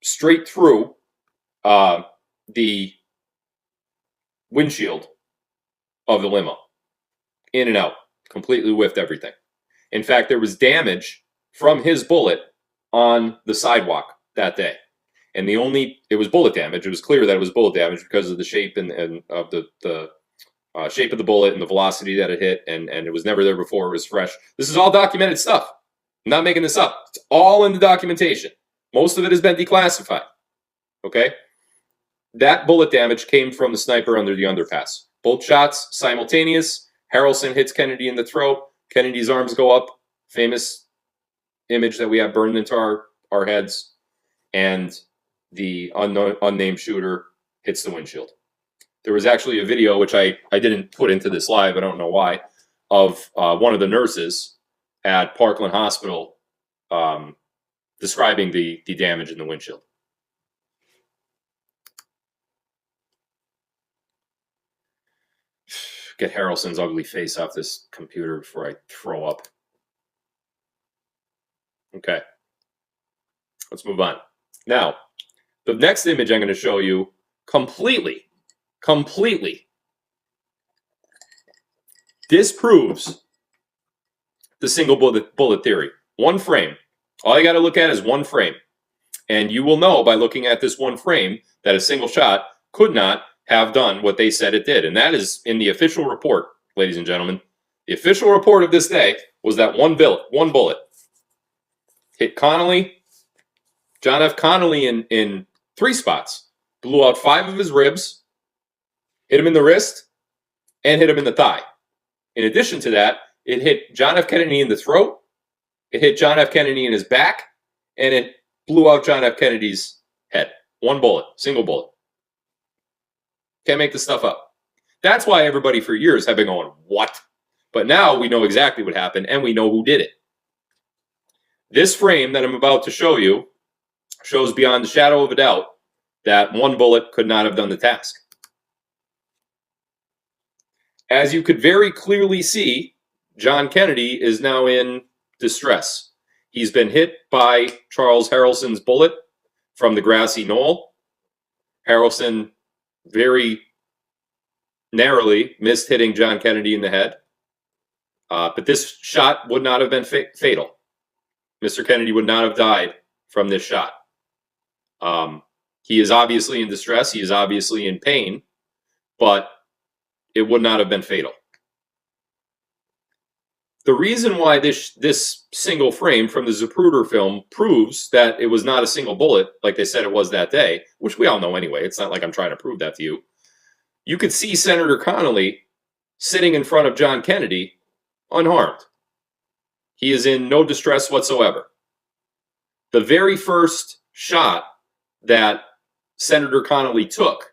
straight through the windshield of the limo, in and out, completely whiffed everything. In fact, there was damage from his bullet on the sidewalk that day. And it was bullet damage. It was clear that it was bullet damage because of the shape and of the shape of the bullet and the velocity that it hit, and it was never there before. It was fresh. This is all documented stuff. I'm not making this up. It's all in the documentation. Most of it has been declassified. Okay? That bullet damage came from the sniper under the underpass. Both shots simultaneous. Harrelson hits Kennedy in the throat. Kennedy's arms go up. Famous image that we have burned into our heads. And the unnamed shooter hits the windshield. There was actually a video, which I didn't put into this live, I don't know why, of one of the nurses at Parkland Hospital describing the damage in the windshield. Get Harrelson's ugly face off this computer before I throw up. Okay. Let's move on. Now, the next image I'm going to show you completely disproves the single bullet theory. One frame. All you got to look at is one frame. And you will know by looking at this one frame that a single shot could not have done what they said it did. And that is in the official report, ladies and gentlemen. The official report of this day was that one bullet hit Connolly, John F. Connolly in 3 spots. Blew out 5 of his ribs, hit him in the wrist, and hit him in the thigh. In addition to that, it hit John F. Kennedy in the throat, it hit John F. Kennedy in his back, and it blew out John F. Kennedy's head. One bullet, single bullet. Can't make this stuff up. That's why everybody for years have been going, what? But now we know exactly what happened, and we know who did it. This frame that I'm about to show you shows beyond the shadow of a doubt that one bullet could not have done the task. As you could very clearly see, John Kennedy is now in distress. He's been hit by Charles Harrelson's bullet from the grassy knoll. Harrelson very narrowly missed hitting John Kennedy in the head. But this shot would not have been fatal. Mr. Kennedy would not have died from this shot. He is obviously in distress. He is obviously in pain, but it would not have been fatal. The reason why this single frame from the Zapruder film proves that it was not a single bullet, like they said it was that day, which we all know anyway. It's not like I'm trying to prove that to you. You could see Senator Connolly sitting in front of John Kennedy unharmed. He is in no distress whatsoever. The very first shot that Senator Connolly took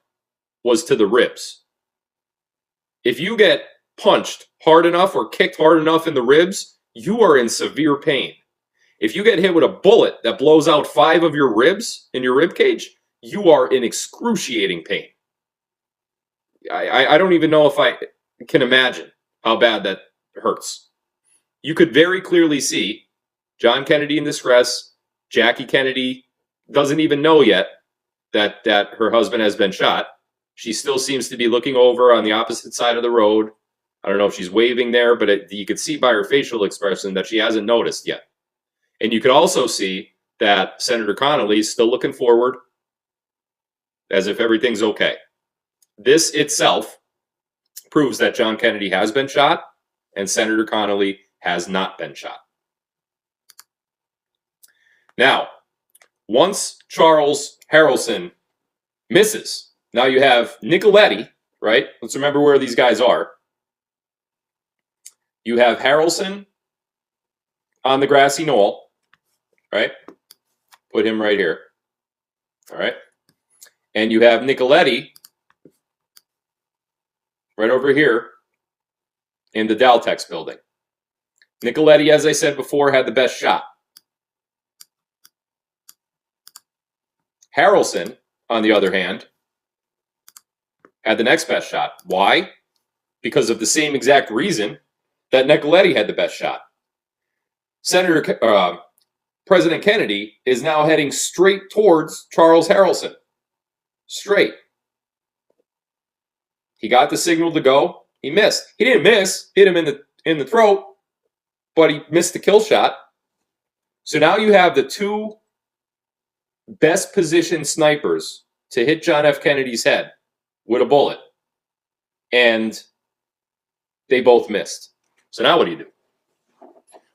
was to the ribs. If you get punched hard enough or kicked hard enough in the ribs, you are in severe pain. If you get hit with a bullet that blows out 5 of your ribs in your rib cage, you are in excruciating pain. I don't even know if I can imagine how bad that hurts. You could very clearly see John Kennedy in distress. Jackie Kennedy doesn't even know yet that her husband has been shot. She still seems to be looking over on the opposite side of the road. I don't know if she's waving there, but you could see by her facial expression that she hasn't noticed yet. And you could also see that Senator Connolly is still looking forward as if everything's okay. This itself proves that John Kennedy has been shot and Senator Connolly has not been shot. Now, once Charles Harrelson misses, now you have Nicoletti, right? Let's remember where these guys are. You have Harrelson on the grassy knoll, right? Put him right here, all right? And you have Nicoletti right over here in the Daltex building. Nicoletti, as I said before, had the best shot. Harrelson, on the other hand, had the next best shot. Why? Because of the same exact reason that Nicoletti had the best shot. President Kennedy is now heading straight towards Charles Harrelson. Straight. He got the signal to go. He missed. He didn't miss. Hit him in the throat, but he missed the kill shot. So now you have the two best positioned snipers to hit John F. Kennedy's head with a bullet. And they both missed. So now what do you do?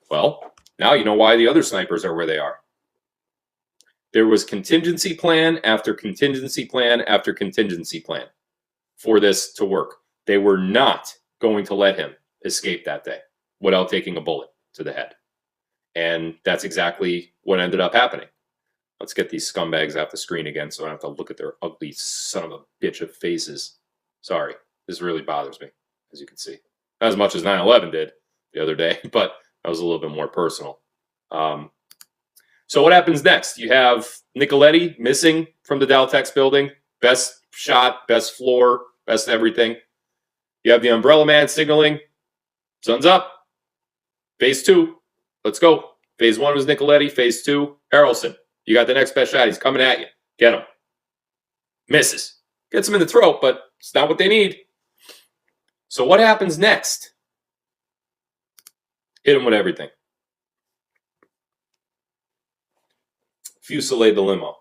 Well, now you know why the other snipers are where they are. There was contingency plan after contingency plan after contingency plan for this to work. They were not going to let him escape that day without taking a bullet to the head. And that's exactly what ended up happening. Let's get these scumbags off the screen again so I don't have to look at their ugly son of a bitch of faces. Sorry, this really bothers me, as you can see. Not as much as 9/11 did the other day, but that was a little bit more personal. So what happens next? You have Nicoletti missing from the Daltex building. Best shot, best floor, best everything. You have the Umbrella Man signaling. Sun's up. Phase 2. Let's go. Phase 1 was Nicoletti. Phase 2, Harrelson. You got the next best shot. He's coming at you. Get him. Misses. Gets him in the throat, but it's not what they need. So what happens next? Hit him with everything. Fusillade the limo.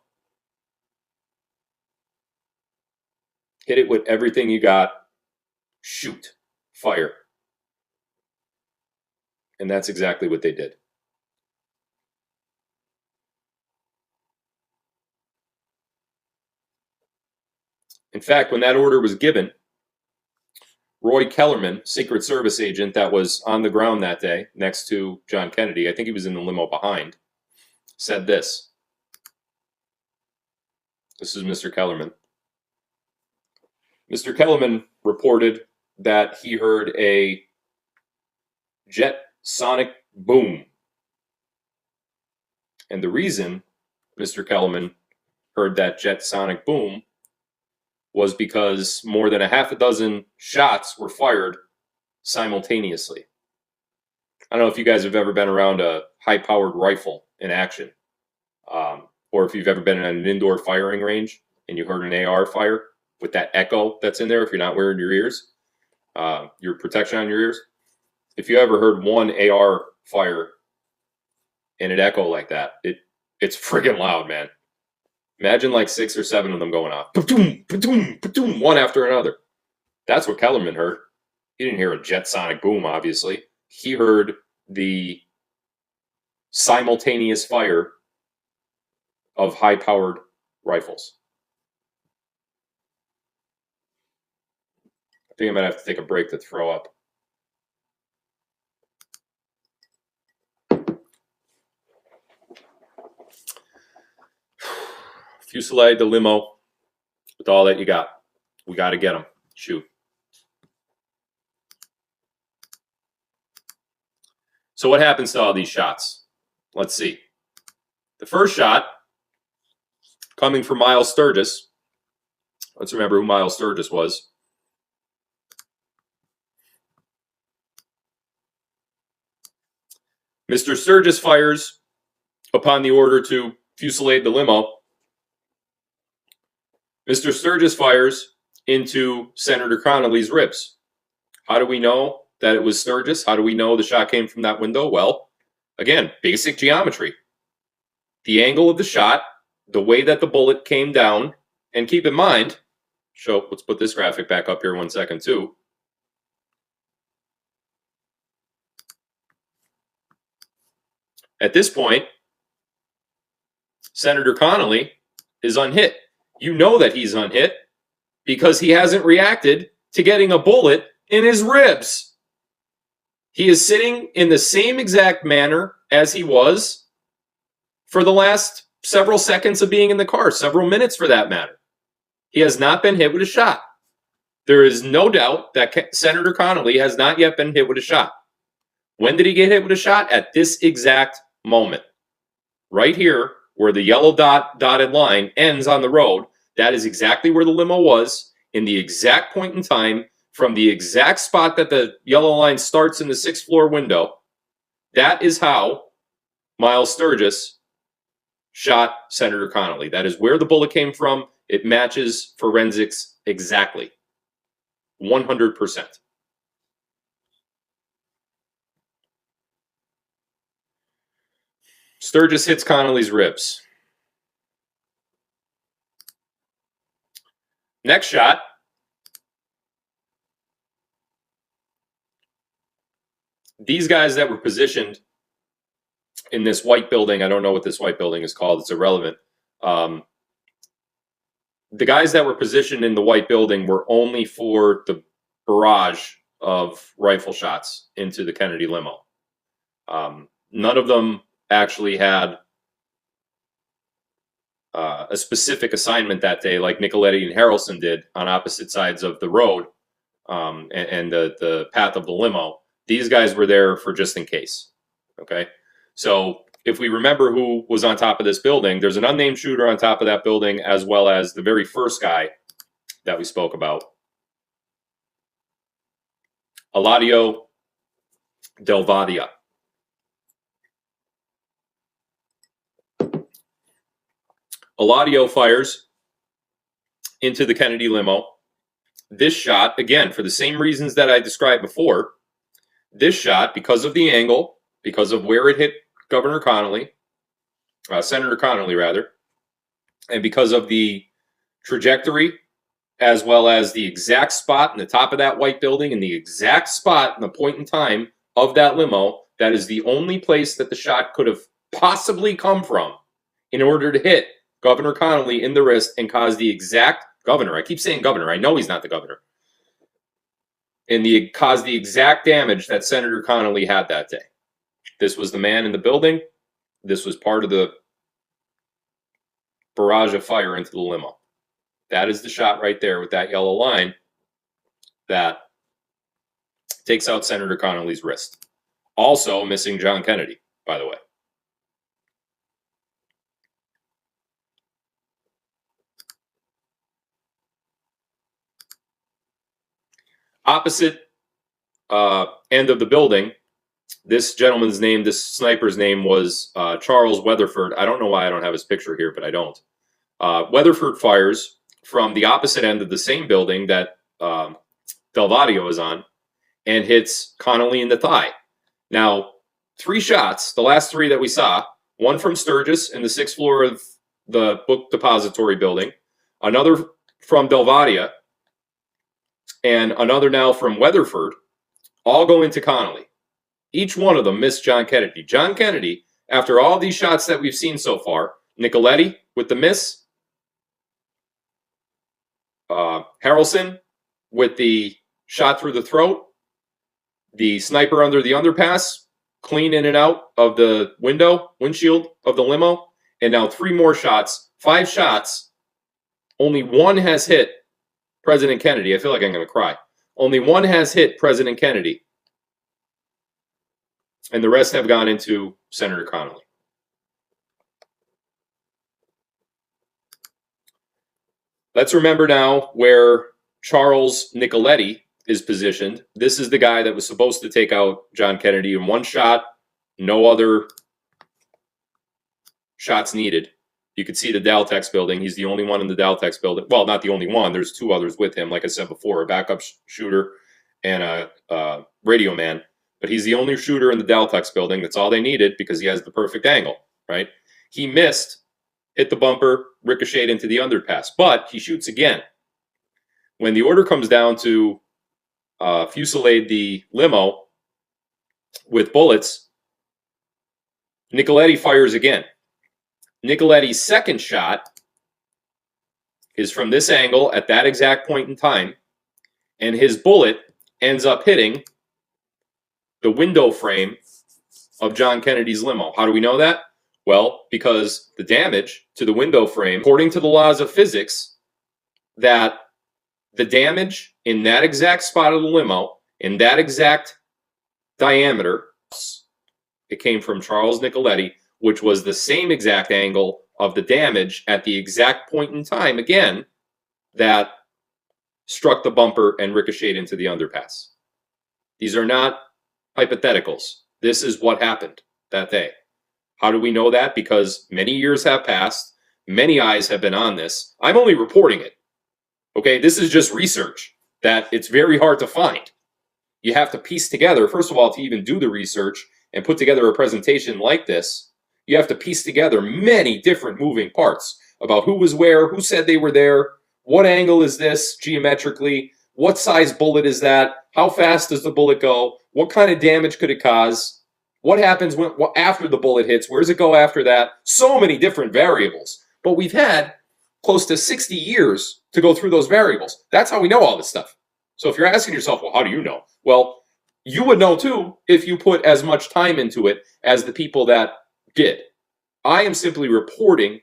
Hit it with everything you got. Shoot. Fire. And that's exactly what they did. In fact, when that order was given, Roy Kellerman, Secret Service agent that was on the ground that day next to John Kennedy, I think he was in the limo behind, said this. This is Mr. Kellerman. Mr. Kellerman reported that he heard a jet sonic boom. And the reason Mr. Kellerman heard that jet sonic boom was because more than a half a dozen shots were fired simultaneously. I don't know if you guys have ever been around a high-powered rifle in action, or if you've ever been in an indoor firing range and you heard an AR fire with that echo that's in there if you're not wearing your ears, your protection on your ears. If you ever heard one AR fire and it echo like that, it's friggin' loud, man. Imagine like 6 or 7 of them going off. Ba-doom, ba-doom, ba-doom, one after another. That's what Kellerman heard. He didn't hear a jet sonic boom, obviously. He heard the simultaneous fire of high-powered rifles. I think I might have to take a break to throw up. Fusillade the limo with all that you got. We got to get them. Shoot. So what happens to all these shots? Let's see. The first shot coming from Miles Sturgis. Let's remember who Miles Sturgis was. Mr. Sturgis fires upon the order to fusillade the limo. Mr. Sturgis fires into Senator Connolly's ribs. How do we know that it was Sturgis? How do we know the shot came from that window? Well, again, basic geometry. The angle of the shot, the way that the bullet came down, and keep in mind, let's put this graphic back up here 1 second too. At this point, Senator Connolly is unhit. You know that he's unhit because he hasn't reacted to getting a bullet in his ribs. He is sitting in the same exact manner as he was for the last several seconds of being in the car, several minutes for that matter. He has not been hit with a shot. There is no doubt that Senator Connolly has not yet been hit with a shot. When did he get hit with a shot? At this exact moment. Right here, where the yellow dotted line ends on the road, that is exactly where the limo was in the exact point in time from the exact spot that the yellow line starts in the 6th floor window. That is how Miles Sturgis shot Senator Connally. That is where the bullet came from. It matches forensics exactly. 100%. Sturgis hits Connally's ribs. Next shot. These guys that were positioned in this white building, I don't know what this white building is called, it's irrelevant. The guys that were positioned in the white building were only for the barrage of rifle shots into the Kennedy limo. None of them actually had a specific assignment that day like Nicoletti and Harrelson did on opposite sides of the road and the path of the limo. These guys were there for just in case. Okay? So if we remember who was on top of this building, there's an unnamed shooter on top of that building, as well as the very first guy that we spoke about, Eladio Del Vadia. Eladio fires into the Kennedy limo. This shot, again, for the same reasons that I described before, this shot, because of the angle, because of where it hit Governor Connally, Senator Connally, rather, and because of the trajectory, as well as the exact spot in the top of that white building and the exact spot in the point in time of that limo, that is the only place that the shot could have possibly come from in order to hit Governor Connally in the wrist and cause the exact governor. I keep saying governor. I know he's not the governor. And cause the exact damage that Senator Connally had that day. This was the man in the building. This was part of the barrage of fire into the limo. That is the shot right there with that yellow line that takes out Senator Connally's wrist. Also missing John Kennedy, by the way. Opposite end of the building, this gentleman's name, this sniper's name was Charles Weatherford. I don't know why I don't have his picture here, but I don't. Weatherford fires from the opposite end of the same building that Del Vadia is on and hits Connally in the thigh. Now, 3 shots, the last 3 that we saw, one from Sturgis in the 6th floor of the book depository building, another from Del Vadia, and another now from Weatherford, all go into Connally. Each one of them missed John Kennedy. John Kennedy, after all these shots that we've seen so far, Nicoletti with the miss, Harrelson with the shot through the throat, the sniper under the underpass, clean in and out of the windshield of the limo, and now 3 more shots, 5 shots. Only one has hit President Kennedy. I feel like I'm going to cry. Only one has hit President Kennedy. And the rest have gone into Senator Connally. Let's remember now where Charles Nicoletti is positioned. This is the guy that was supposed to take out John Kennedy in one shot. No other shots needed. You could see the Daltex building. He's the only one in the Daltex building. Well, not the only one. There's 2 others with him, like I said before, a backup shooter and a radio man. But he's the only shooter in the Daltex building. That's all they needed because he has the perfect angle, right? He missed, hit the bumper, ricocheted into the underpass. But he shoots again. When the order comes down to fusillade the limo with bullets, Nicoletti fires again. Nicoletti's second shot is from this angle at that exact point in time, and his bullet ends up hitting the window frame of John Kennedy's limo. How do we know that? Well, because the damage to the window frame, according to the laws of physics, that the damage in that exact spot of the limo, in that exact diameter, it came from Charles Nicoletti, which was the same exact angle of the damage at the exact point in time, again, that struck the bumper and ricocheted into the underpass. These are not hypotheticals. This is what happened that day. How do we know that? Because many years have passed. Many eyes have been on this. I'm only reporting it. Okay, this is just research that it's very hard to find. You have to piece together, first of all, to even do the research and put together a presentation like this, you have to piece together many different moving parts about who was where, who said they were there, what angle is this geometrically, what size bullet is that, how fast does the bullet go, what kind of damage could it cause, what happens when after the bullet hits, where does it go after that? So many different variables. But we've had close to 60 years to go through those variables. That's how we know all this stuff. So if you're asking yourself, well, how do you know? Well, you would know too if you put as much time into it as the people that did. I am simply reporting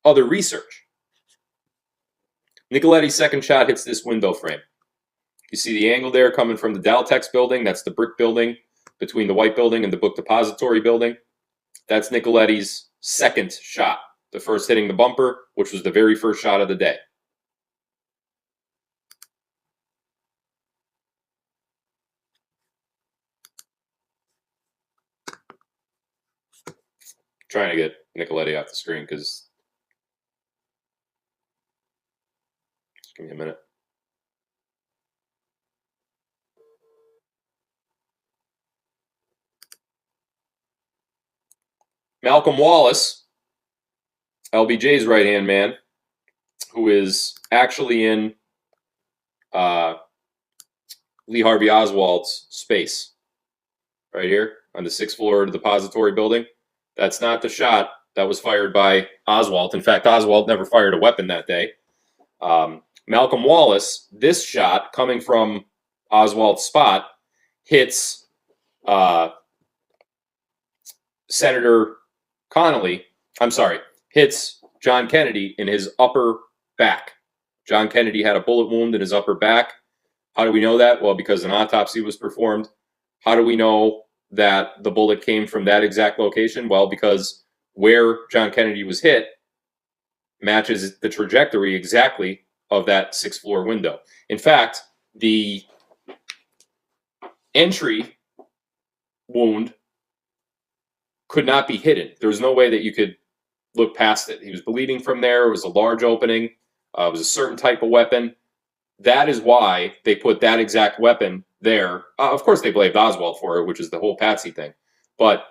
other research. Nicoletti's second shot hits this window frame. You see the angle there coming from the Daltex building. That's the brick building between the white building and the book depository building. That's Nicoletti's second shot. The first hitting the bumper, which was the very first shot of the day. Trying to get Nicoletti off the screen because just give me a minute. Malcolm Wallace, LBJ's right-hand man, who is actually in Lee Harvey Oswald's space right here on the 6th floor of the depository building. That's not the shot that was fired by Oswald. In fact, Oswald never fired a weapon that day. Malcolm Wallace, this shot coming from Oswald's spot, hits Senator Connally, hits John Kennedy in his upper back. John Kennedy had a bullet wound in his upper back. How do we know that? Well, because an autopsy was performed. How do we know that the bullet came from that exact location? Well, because where John Kennedy was hit matches the trajectory exactly of that 6th floor window. In fact, the entry wound could not be hidden. There was no way that you could look past it. He was bleeding from there. It was a large opening. It was a certain type of weapon. That is why they put that exact weapon there. Of course, they blamed Oswald for it, which is the whole Patsy thing. But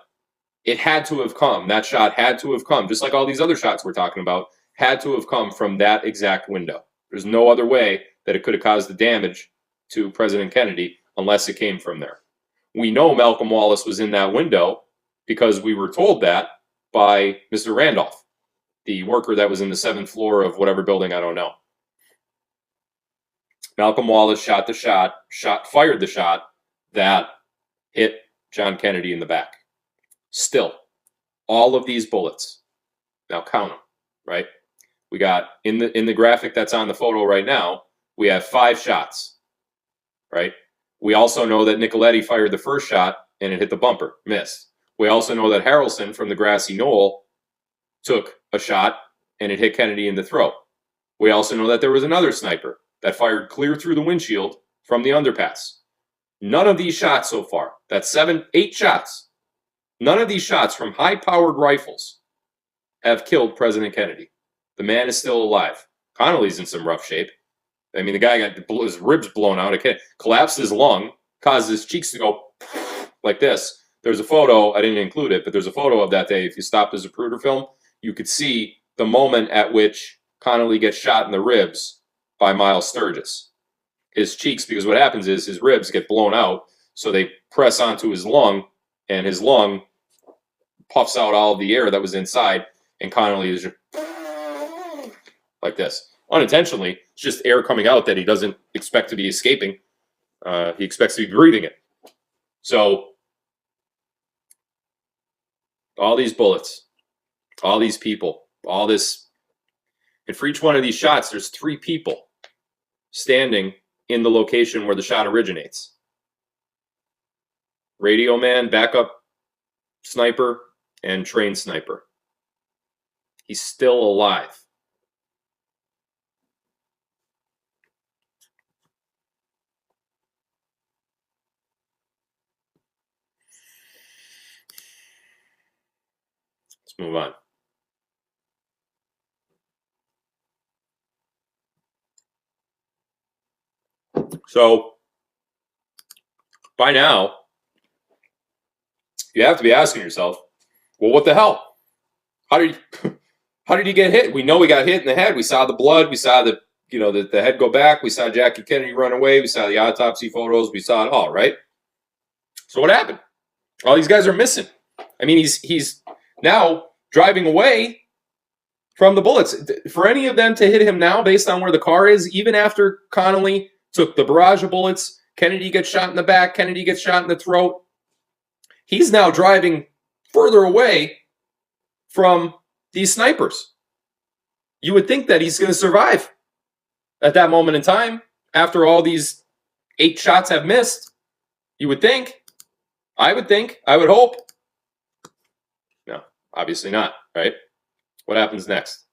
it had to have come. That shot had to have come, just like all these other shots we're talking about, had to have come from that exact window. There's no other way that it could have caused the damage to President Kennedy unless it came from there. We know Malcolm Wallace was in that window because we were told that by Mr. Randolph, the worker that was in the 7th floor of whatever building, I don't know. Malcolm Wallace fired the shot that hit John Kennedy in the back. Still, all of these bullets, now count them, right? We got, in the graphic that's on the photo right now, we have 5 shots, right? We also know that Nicoletti fired the first shot and it hit the bumper, missed. We also know that Harrelson from the grassy knoll took a shot and it hit Kennedy in the throat. We also know that there was another sniper that fired clear through the windshield from the underpass. None of these shots so far, that's 8 shots, none of these shots from high-powered rifles have killed President Kennedy. The man is still alive. Connally's in some rough shape. I mean, the guy got his ribs blown out. It collapsed his lung, caused his cheeks to go like this. There's a photo, I didn't include it, but there's a photo of that day. If you stopped the Zapruder film, you could see the moment at which Connally gets shot in the ribs by Miles Sturgis. His cheeks, because what happens is his ribs get blown out, so they press onto his lung, and his lung puffs out all of the air that was inside, and Connally is just like this. Unintentionally, it's just air coming out that he doesn't expect to be escaping. He expects to be breathing it. So, all these bullets, all these people, all this, and for each one of these shots, there's 3 people standing in the location where the shot originates. Radio man, backup sniper, and trained sniper. He's still alive. move on. So by now, you have to be asking yourself, well, what the hell? How did he get hit? We know he got hit in the head. We saw the blood. We saw the head go back. We saw Jackie Kennedy run away. We saw the autopsy photos. We saw it all, right? So what happened? All these guys are missing. I mean, he's now driving away from the bullets. For any of them to hit him now, based on where the car is, even after Connolly took the barrage of bullets, Kennedy gets shot in the back, Kennedy gets shot in the throat. He's now driving further away from these snipers. You would think that he's going to survive at that moment in time after all these 8 shots have missed. You would think. I would think. I would hope. No, obviously not, right? What happens next?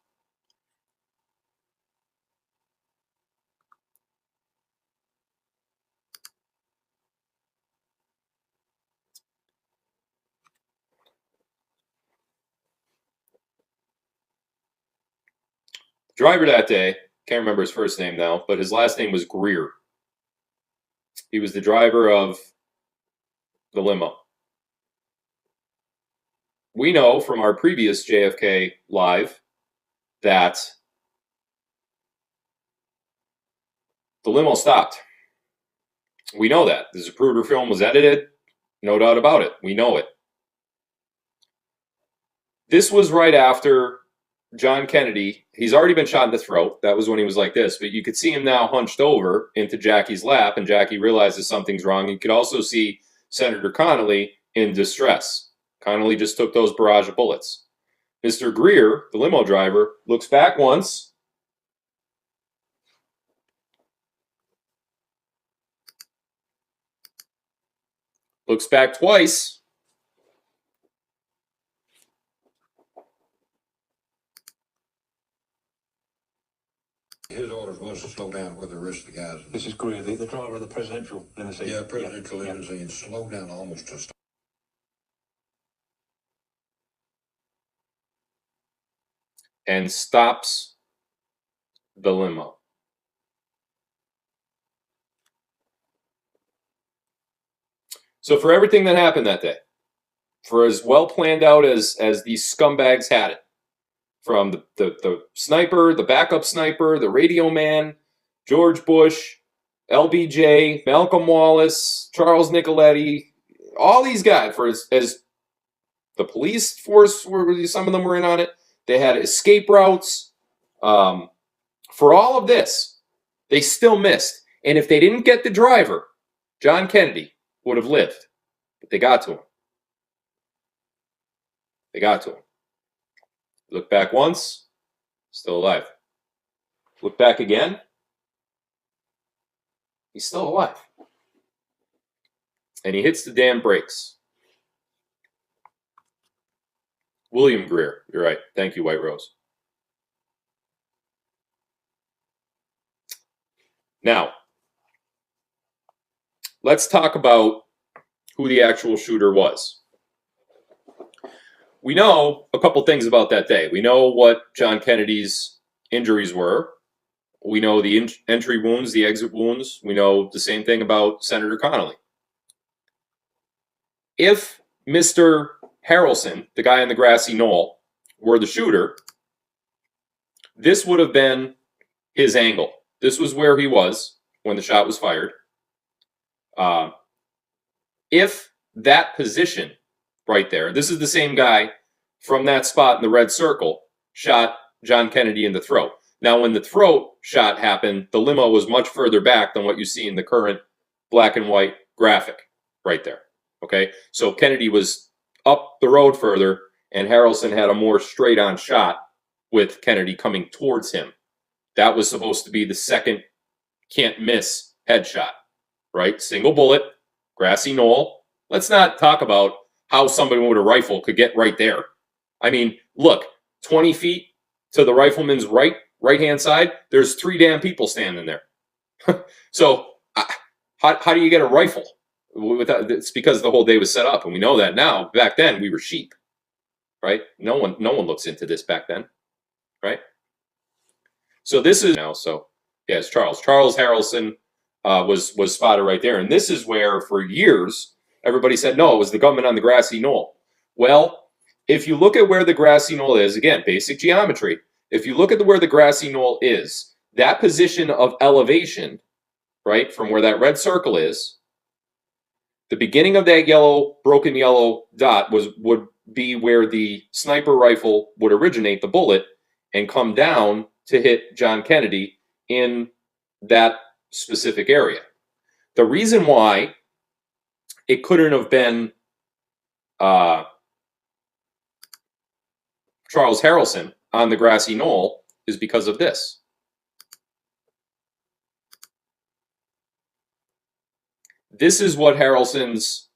Driver that day, can't remember his first name now, but his last name was Greer. He was the driver of the limo. We know from our previous JFK Live that the limo stopped. We know that. The Zapruder film was edited. No doubt about it. We know it. This was right after John Kennedy. He's already been shot in the throat. That was when he was like this. But you could see him now hunched over into Jackie's lap, and Jackie realizes something's wrong. You could also see Senator Connolly in distress. Connolly just took those barrage of bullets. Mr. Greer, the limo driver, looks back once. Looks back twice. His orders was to slow down with the rest of the guys. This is Greer, the driver of the presidential limousine. Yeah, presidential limousine. Slow down almost to stop. And stops the limo. So for everything that happened that day, for as well planned out as these scumbags had it, from the sniper, the backup sniper, the radio man, George Bush, LBJ, Malcolm Wallace, Charles Nicoletti, all these guys, for as the police force, some of them were in on it, they had escape routes. For all of this, they still missed. And if they didn't get the driver, John Kennedy would have lived. But they got to him. They got to him. Look back once, still alive. Look back again, he's still alive. And he hits the damn brakes. William Greer, you're right. Thank you, White Rose. Now, let's talk about who the actual shooter was. We know a couple things about that day. We know what John Kennedy's injuries were. We know the entry wounds, the exit wounds. We know the same thing about Senator Connolly. If Mr. Harrelson, the guy on the grassy knoll, were the shooter, this would have been his angle. This was where he was when the shot was fired. If that position right there, this is the same guy from that spot in the red circle, shot John Kennedy in the throat. Now, when the throat shot happened, the limo was much further back than what you see in the current black and white graphic right there. Okay, so Kennedy was up the road further, and Harrelson had a more straight-on shot with Kennedy coming towards him. That was supposed to be the second can't-miss headshot, right? Single bullet, grassy knoll. Let's not talk about how somebody with a rifle could get right there. I mean, look, 20 feet to the rifleman's right-hand side, there's 3 damn people standing there. So how do you get a rifle? It's because the whole day was set up, and we know that now. Back then, we were sheep. right? No one looks into this back then, right? So this is now. So yes, Charles Harrelson was spotted right there, and this is where for years everybody said no, it was the gunman on the grassy knoll. Well, if you look at where the grassy knoll is, again, basic geometry. If you look at where the grassy knoll is, that position of elevation, right, from where that red circle is, the beginning of that broken yellow dot would be where the sniper rifle would originate the bullet and come down to hit John Kennedy in that specific area. The reason why it couldn't have been Charles Harrelson on the grassy knoll is because of this. This is what Harrelson's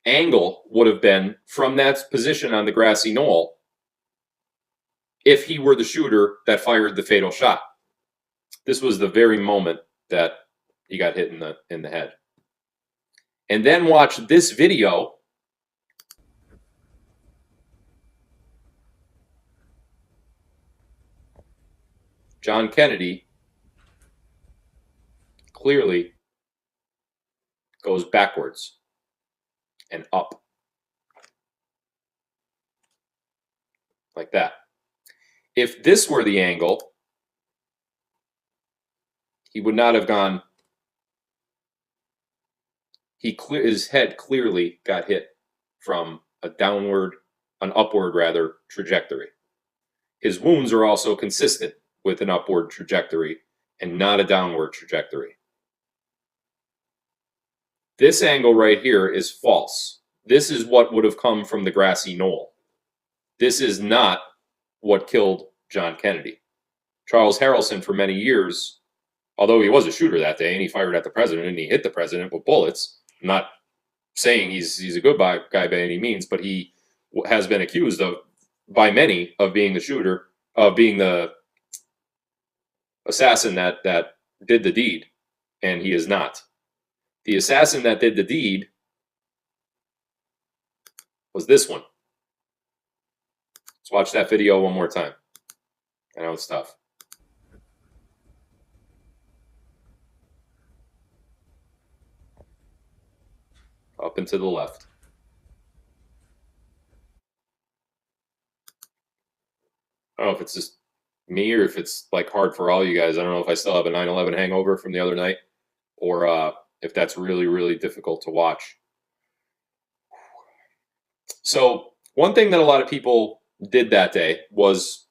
angle would have been from that position on the grassy knoll if he were the shooter that fired the fatal shot. This was the very moment that he got hit in the head. And then watch this video. John Kennedy clearly goes backwards and up. Like that. If this were the angle, he would not have gone. His head clearly got hit from an upward rather, trajectory. His wounds are also consistent with an upward trajectory and not a downward trajectory. This angle right here is false. This is what would have come from the grassy knoll. This is not what killed John Kennedy. Charles Harrelson, for many years, although he was a shooter that day and he fired at the president and he hit the president with bullets, I'm not saying he's a good guy by any means, but he has been accused by many of being the shooter, of being the assassin that did the deed, and he is not. The assassin that did the deed was this one. Let's watch that video one more time. I know it's tough. Up and to the left. I don't know if it's just me or if it's like hard for all you guys. I don't know if I still have a 9/11 hangover from the other night or if that's really, really difficult to watch. So one thing that a lot of people did that day was,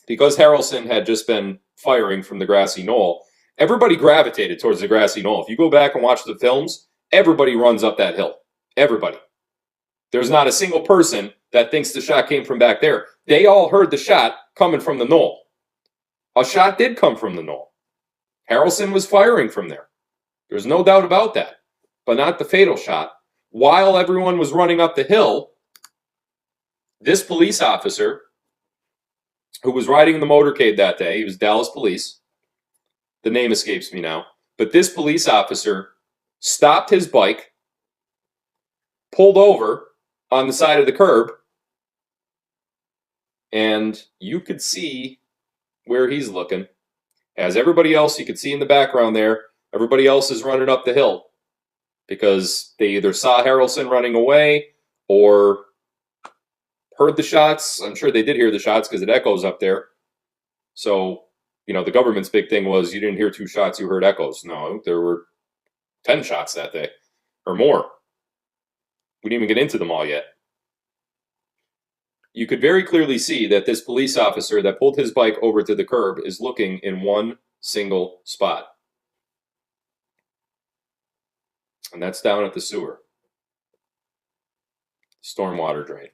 because Harrelson had just been firing from the grassy knoll, everybody gravitated towards the grassy knoll. If you go back and watch the films, everybody runs up that hill. Everybody. There's not a single person that thinks the shot came from back there. They all heard the shot coming from the knoll. A shot did come from the knoll. Harrelson was firing from there. There's no doubt about that. But not the fatal shot. While everyone was running up the hill, this police officer, who was riding the motorcade that day, he was Dallas Police. The name escapes me now. But this police officer stopped his bike, pulled over on the side of the curb, and you could see where he's looking. As everybody else, you could see in the background there, everybody else is running up the hill because they either saw Harrelson running away or heard the shots. I'm sure they did hear the shots because it echoes up there. So, the government's big thing was you didn't hear 2 shots, you heard echoes. No, there were 10 shots that day or more. We didn't even get into them all yet. You could very clearly see that this police officer that pulled his bike over to the curb is looking in one single spot. And that's down at the sewer. Stormwater drain.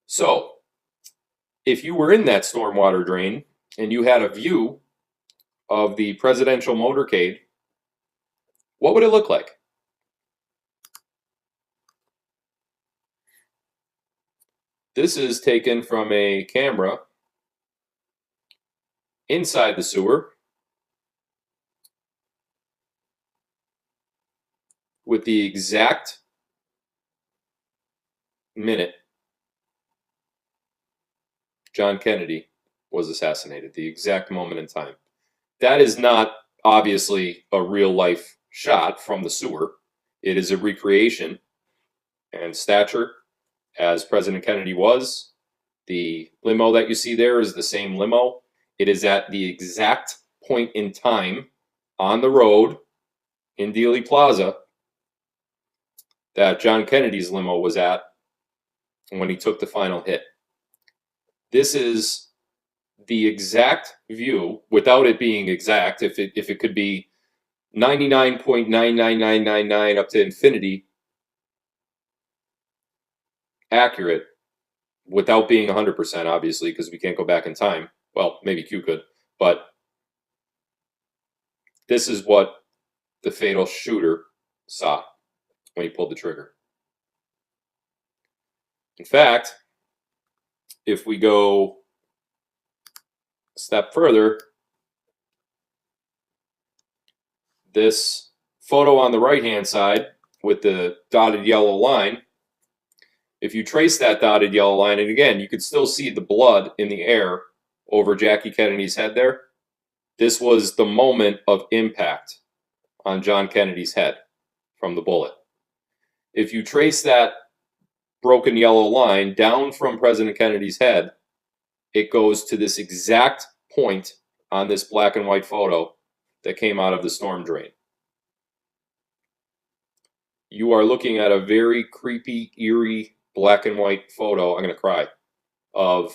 So, if you were in that stormwater drain and you had a view of the presidential motorcade, what would it look like? This is taken from a camera inside the sewer. with the exact minute John Kennedy was assassinated, the exact moment in time. That is not obviously a real life shot from the sewer. It is a recreation, and stature, as President Kennedy was. The limo that you see there is the same limo. It is at the exact point in time on the road in Dealey Plaza that John Kennedy's limo was at when he took the final hit. This is the exact view, without it being exact, if it could be 99.99999 up to infinity accurate, without being 100%, obviously, because we can't go back in time. Well, maybe Q could, but this is what the fatal shooter saw when he pulled the trigger. In fact, if we go a step further, this photo on the right-hand side with the dotted yellow line, if you trace that dotted yellow line, and again, you could still see the blood in the air over Jackie Kennedy's head there. This was the moment of impact on John Kennedy's head from the bullet. If you trace that broken yellow line down from President Kennedy's head, it goes to this exact point on this black and white photo that came out of the storm drain. You are looking at a very creepy, eerie, black and white photo. I'm going to cry. I'm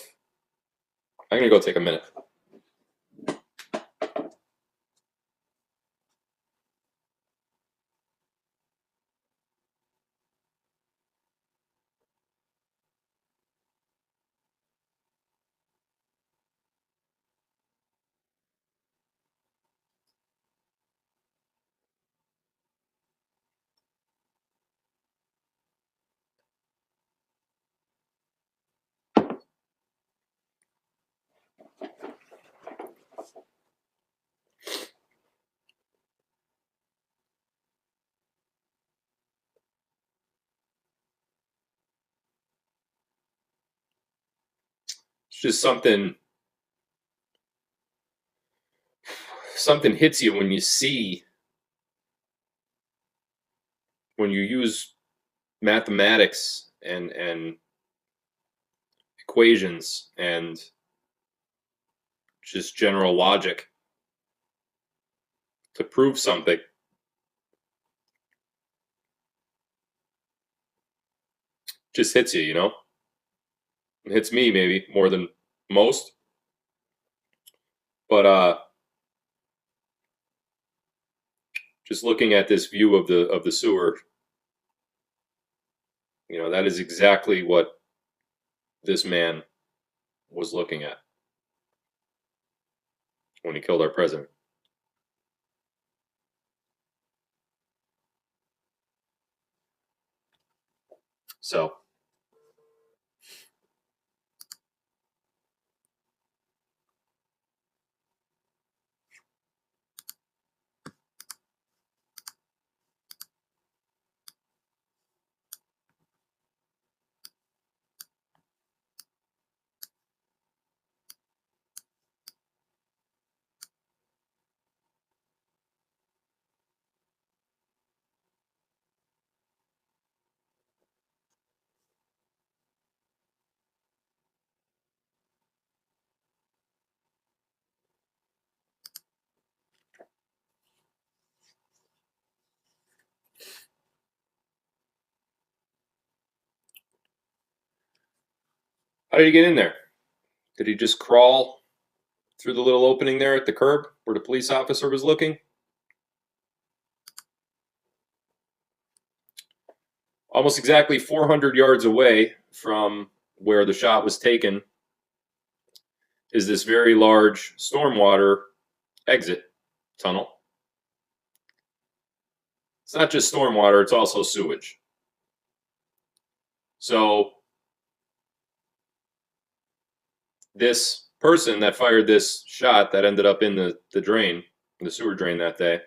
going to go take a minute. It's just something hits you when you see, when you use mathematics and equations and just general logic to prove something. Just hits you, you know? It hits me maybe more than most. But just looking at this view of the sewer, you know, that is exactly what this man was looking at when he killed our president. So, how did he get in there? Did he just crawl through the little opening there at the curb where the police officer was looking? Almost exactly 400 yards away from where the shot was taken is this very large stormwater exit tunnel. It's not just stormwater, it's also sewage. So this person that fired this shot that ended up in the drain, the sewer drain that day,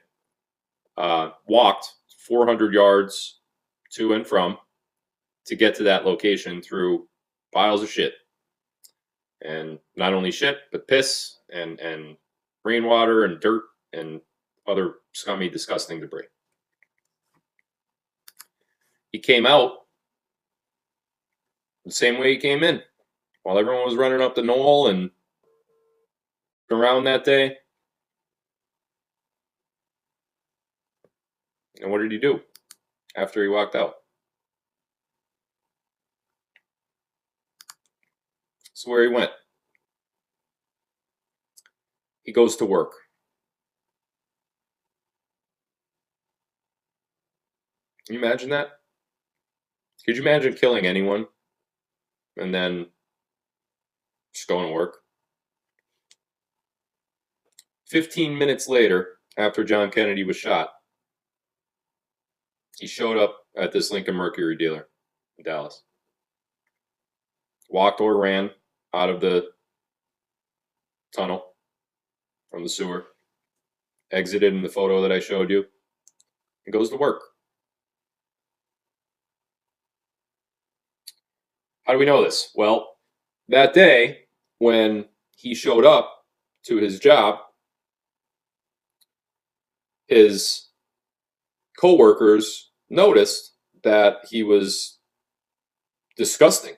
walked 400 yards to and from to get to that location through piles of shit. And not only shit, but piss and rainwater and dirt and other scummy, disgusting debris. He came out the same way he came in, while everyone was running up the knoll and around that day. And what did he do after he walked out? So where he went. He goes to work. Can you imagine that? Could you imagine killing anyone and then just going to work? 15 minutes later, after John Kennedy was shot, he showed up at this Lincoln Mercury dealer in Dallas. Walked or ran out of the tunnel from the sewer, exited in the photo that I showed you, and goes to work. How do we know this? Well, that day when he showed up to his job, his co-workers noticed that he was disgusting.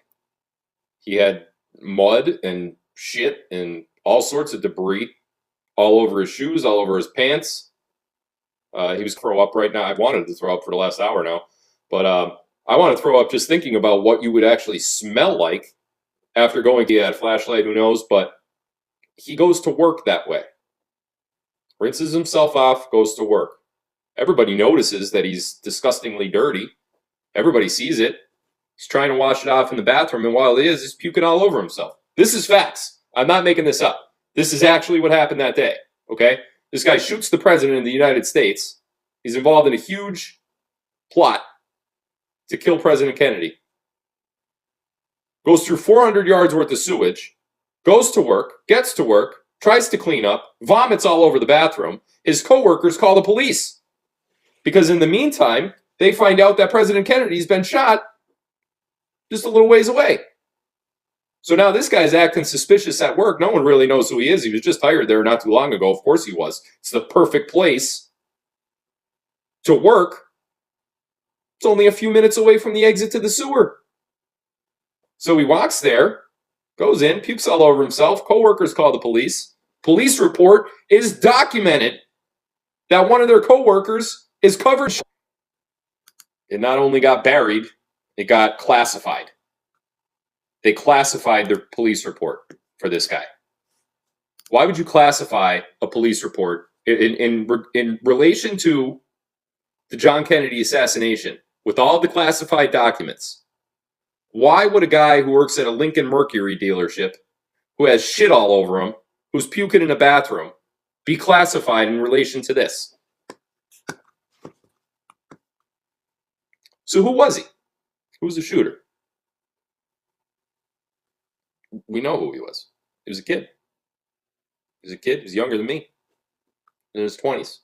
He had mud and shit and all sorts of debris all over his shoes, all over his pants. He was throw up right now. I wanted to throw up for the last hour now, but I want to throw up just thinking about what you would actually smell like after going. He had a flashlight, who knows, but he goes to work that way. Rinses himself off, goes to work. Everybody notices that he's disgustingly dirty. Everybody sees it. He's trying to wash it off in the bathroom, and while he is, he's puking all over himself. This is facts. I'm not making this up. This is actually what happened that day, okay? This guy shoots the president of the United States. He's involved in a huge plot to kill President Kennedy. Goes through 400 yards worth of sewage, goes to work, gets to work, tries to clean up, vomits all over the bathroom. His co-workers call the police. Because in the meantime, they find out that President Kennedy's been shot just a little ways away. So now this guy's acting suspicious at work. No one really knows who he is. He was just hired there not too long ago. Of course he was. It's the perfect place to work. It's only a few minutes away from the exit to the sewer. So he walks there, goes in, pukes all over himself. Co-workers call the police. Police report is documented that one of their co-workers is covered. It not only got buried, it got classified. They classified the police report for this guy. Why would you classify a police report in relation to the John Kennedy assassination with all the classified documents? Why would a guy who works at a Lincoln Mercury dealership, who has shit all over him, who's puking in a bathroom, be classified in relation to this? So who was he? Who was the shooter? We know who he was. He was a kid. He was a kid. He was younger than me. In his 20s.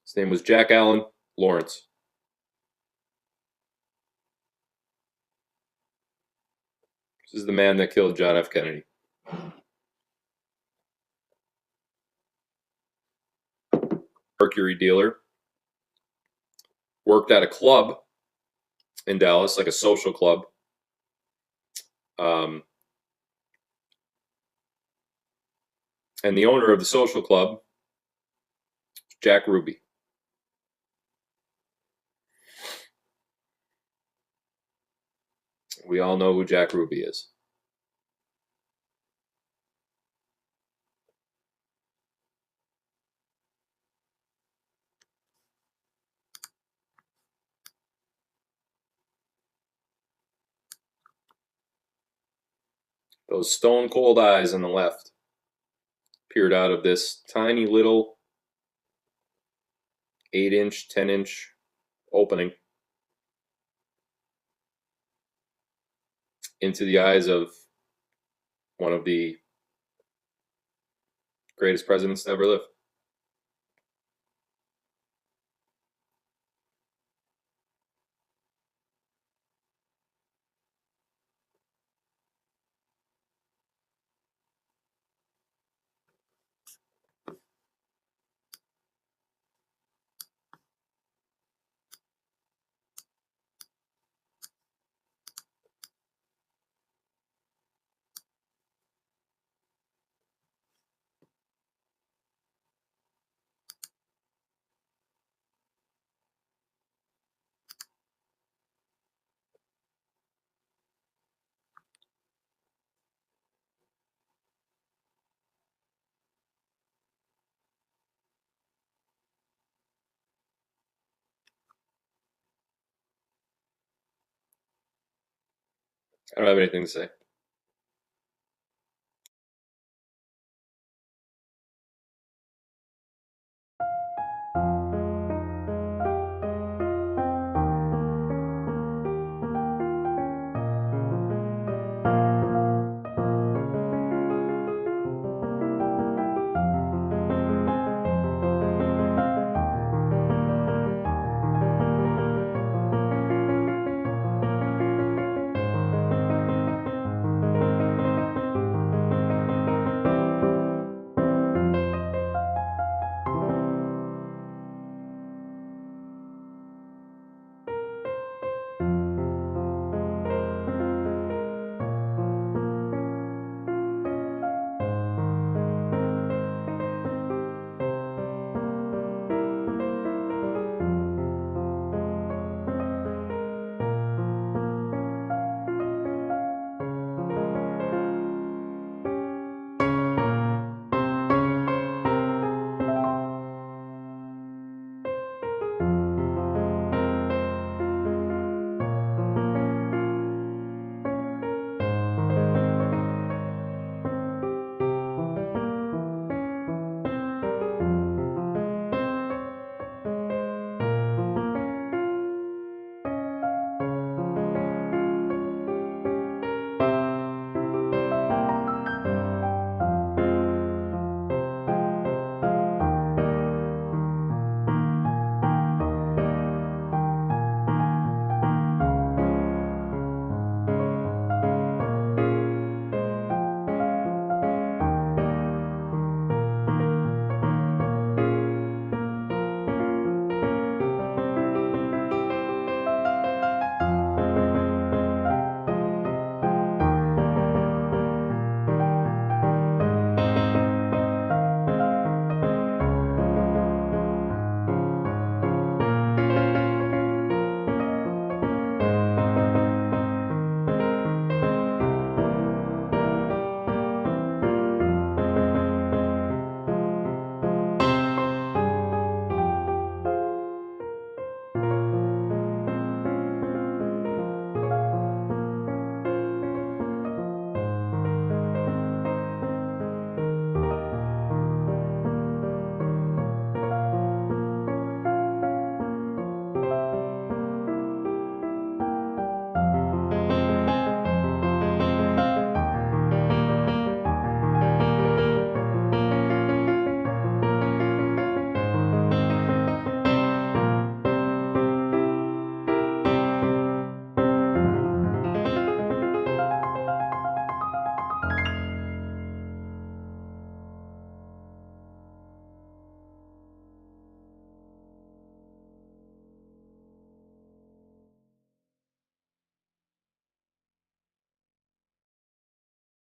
His name was Jack Allen Lawrence. This is the man that killed John F. Kennedy. Mercury dealer. Worked at a club in Dallas, like a social club. And the owner of the social club, Jack Ruby. We all know who Jack Ruby is. Those stone cold eyes on the left peered out of this tiny little 8-inch, 10-inch opening into the eyes of one of the Greatest presidents to ever live. I don't have anything to say.